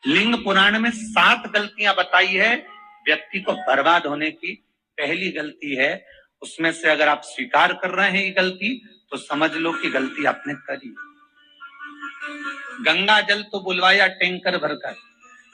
लिंग पुराण में 7 गलतियां बताई है व्यक्ति को बर्बाद होने की। पहली गलती है, उसमें से अगर आप स्वीकार कर रहे हैं ये गलती तो समझ लो कि गलती आपने करी। गंगा जल तो बुलवाया टैंकर भरकर,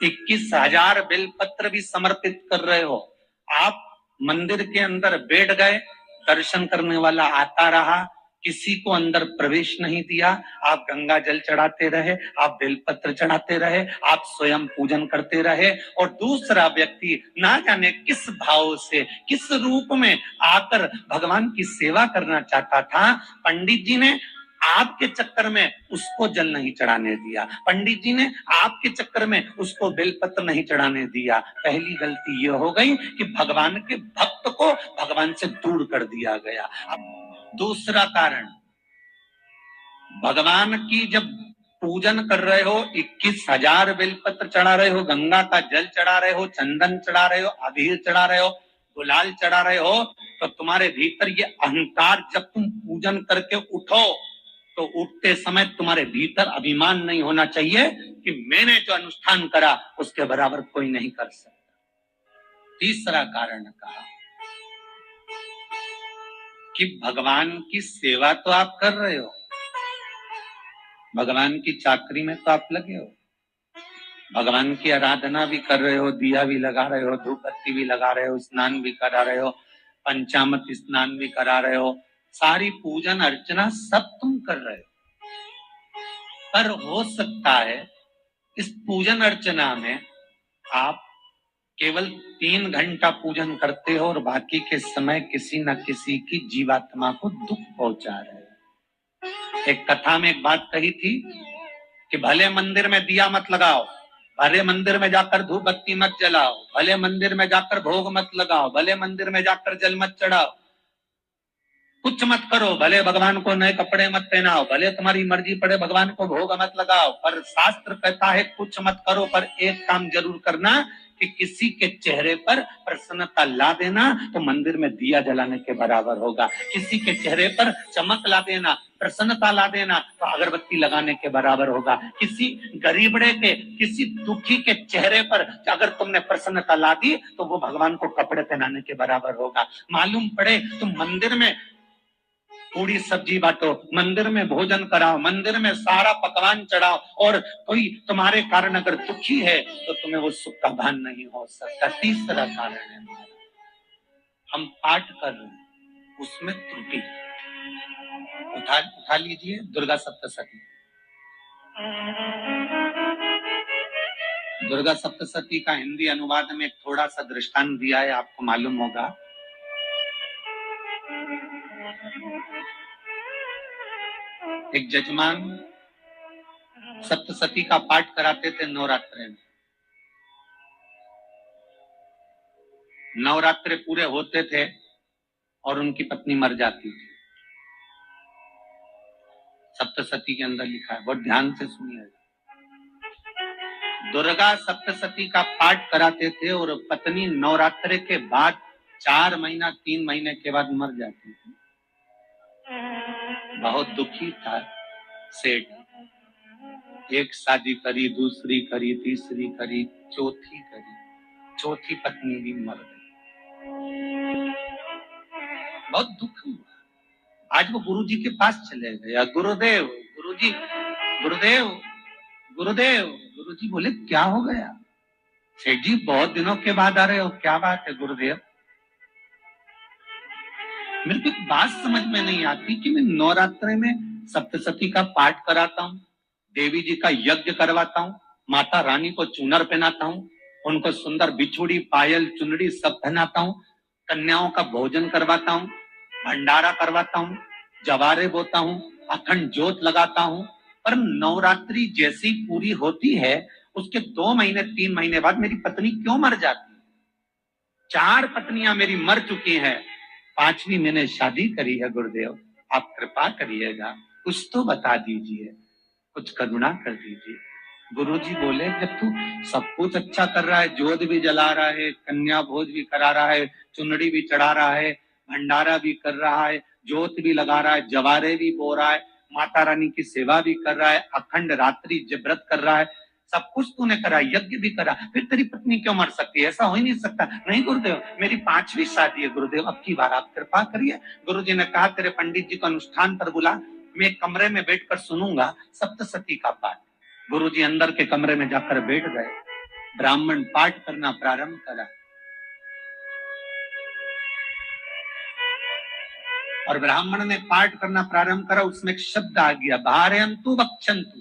21,000 बेलपत्र भी समर्पित कर रहे हो। आप मंदिर के अंदर बैठ गए, दर्शन करने वाला आता रहा, किसी को अंदर प्रवेश नहीं दिया। आप गंगा जल चढ़ाते रहे, आप बेलपत्र चढ़ाते रहे, आप स्वयं पूजन करते रहे, और दूसरा व्यक्ति ना जाने किस भाव से, किस रूप में आकर भगवान की सेवा करना चाहता था। पंडित जी ने आपके चक्कर में उसको जल नहीं चढ़ाने दिया, पंडित जी ने आपके चक्कर में उसको बेलपत्र नहीं चढ़ाने दिया। पहली गलती यह हो गई कि भगवान के भक्त को भगवान से दूर कर दिया गया। अब दूसरा कारण, भगवान की जब पूजन कर रहे हो, 21,000 बेलपत्र चढ़ा रहे हो, गंगा का जल चढ़ा रहे हो, चंदन चढ़ा रहे हो, अबीर चढ़ा रहे हो, गुलाल चढ़ा रहे हो, तो तुम्हारे भीतर ये अहंकार, जब तुम पूजन करके उठो तो उठते समय तुम्हारे भीतर अभिमान नहीं होना चाहिए कि मैंने जो अनुष्ठान करा उसके बराबर कोई नहीं कर सकता। तीसरा कारण कहा कि भगवान की सेवा तो आप कर रहे हो, भगवान की चाकरी में तो आप लगे हो, भगवान की आराधना भी कर रहे हो, दिया भी लगा रहे हो, धूप बत्ती भी लगा रहे हो, स्नान भी करा रहे हो, पंचामृत स्नान भी करा रहे हो, सारी पूजन अर्चना सब तुम कर रहे हो। पर हो सकता है इस पूजन अर्चना में आप केवल 3 घंटा पूजन करते हो और बाकी के समय किसी न किसी की जीवात्मा को दुख पहुंचा रहे हो। एक कथा में एक बात कही थी कि भले मंदिर में दिया मत लगाओ, भले मंदिर में जाकर धूप बत्ती मत जलाओ, भले मंदिर में जाकर भोग मत लगाओ, भले मंदिर में जाकर जल मत चढ़ाओ, कुछ मत करो, भले भगवान को नए कपड़े मत पहनाओ, भले तुम्हारी मर्जी पड़े भगवान को भोग मत लगाओ, पर शास्त्र कहता है कुछ मत करो, पर एक काम जरूर करना कि किसी के चेहरे पर प्रसन्नता ला देना तो मंदिर में दिया जलाने के बराबर होगा। किसी के चेहरे पर चमक ला देना, प्रसन्नता ला देना तो अगरबत्ती लगाने के बराबर होगा। किसी गरीबड़े के, किसी दुखी के चेहरे पर अगर तुमने प्रसन्नता ला दी तो वो भगवान को कपड़े पहनाने के बराबर होगा। मालूम पड़े तुम मंदिर में पूरी सब्जी बांटो, मंदिर में भोजन कराओ, मंदिर में सारा पकवान चढ़ाओ, और कोई तुम्हारे कारण अगर दुखी है तो तुम्हें वो सुख का भान नहीं हो सकता। तीसरा कारण है हम पाठ कर रहे हैं उसमें त्रुटि। उठा लीजिए दुर्गा सप्तशती। दुर्गा सप्तशती का हिंदी अनुवाद में थोड़ा सा दृष्टांत दिया है, आपको मालूम होगा। एक जजमान सप्तशती का पाठ कराते थे नवरात्रे में। नवरात्रे पूरे होते थे और उनकी पत्नी मर जाती थी। सप्तशती के अंदर लिखा है, बहुत ध्यान से सुनिए। दुर्गा सप्तशती का पाठ कराते थे और पत्नी नवरात्रे के बाद 4 महीना 3 महीने के बाद मर जाती थी। बहुत दुखी था सेठ। एक शादी करी, दूसरी करी, तीसरी करी, चौथी करी, चौथी पत्नी भी मर गई। बहुत दुख हुआ। आज वो गुरुजी के पास चले गए, गुरुदेव, गुरुजी, गुरुदेव, गुरुदेव। गुरुजी बोले क्या हो गया? सेठ जी बहुत दिनों के बाद आ रहे हो, क्या बात है गुरुदेव? मेरे को एक बात समझ में नहीं आती कि मैं नवरात्रे में सप्तशती का पाठ कराता हूँ, देवी जी का यज्ञ करवाता हूँ, माता रानी को चुनर पहनाता हूँ, उनको सुंदर बिछुड़ी, पायल, चुनरी सब पहनाता हूँ, कन्याओं का भोजन करवाता हूँ, भंडारा करवाता हूँ, जवारे बोता हूँ, अखंड ज्योत लगाता हूँ, पर नवरात्रि जैसी पूरी होती है उसके 2 महीने 3 महीने बाद मेरी पत्नी क्यों मर जाती? 4 पत्नियां मेरी मर चुकी हैं, 5वीं मैंने शादी करी है। गुरुदेव आप कृपा करिएगा, कुछ तो बता दीजिए, कुछ करुणा कर दीजिए। गुरुजी बोले जब तू सब कुछ अच्छा कर रहा है, ज्योत भी जला रहा है, कन्या भोज भी करा रहा है, चुनरी भी चढ़ा रहा है, भंडारा भी कर रहा है, ज्योत भी लगा रहा है, जवारे भी बो रहा है, माता रानी की सेवा भी कर रहा है, अखंड रात्रि व्रत कर रहा है, सब कुछ तूने करा, यज्ञ भी करा, फिर तेरी पत्नी क्यों मर सकती है? ऐसा हो ही नहीं सकता। नहीं गुरुदेव, मेरी 5वीं शादी है गुरुदेव, अब की बार आप कृपा करिए। गुरुजी ने कहा तेरे पंडित जी को अनुष्ठान पर बुला, मैं एक कमरे में बैठकर सुनूंगा सप्तशती का पाठ। गुरुजी अंदर के कमरे में जाकर बैठ गए, ब्राह्मण पाठ करना प्रारंभ करा और ब्राह्मण ने पाठ करना प्रारंभ करा। उसमें एक शब्द आ गया, भार्यंतु भक्षन्तु,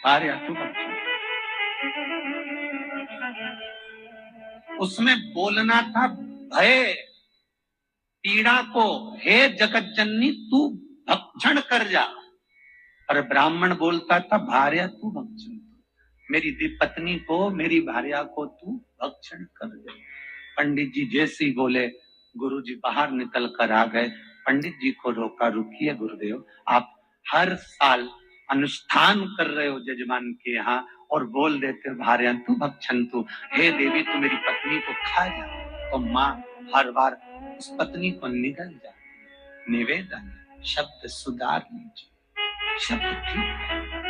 भार्यंतु भक्षन्तु। उसमें बोलना था भय पीड़ा को, हे जगत जननी तू भक्षण कर जा। और ब्राह्मण बोलता था भार्या तू भक्षण, मेरी पत्नी को, मेरी भार्या को तू भक्षण कर दे। पंडित जी जैसे ही बोले, गुरु जी बाहर निकल कर आ गए। पंडित जी को रोका, रुकिए गुरुदेव, आप हर साल अनुष्ठान कर रहे हो जजमान के यहाँ और बोल देते भार्यंतु भक्षन्तु, हे देवी तू मेरी पत्नी को खा जा। तो माँ हर बार उस पत्नी को निगल जा। निवेदन, शब्द सुधार लीजिए, शब्द ठीक है,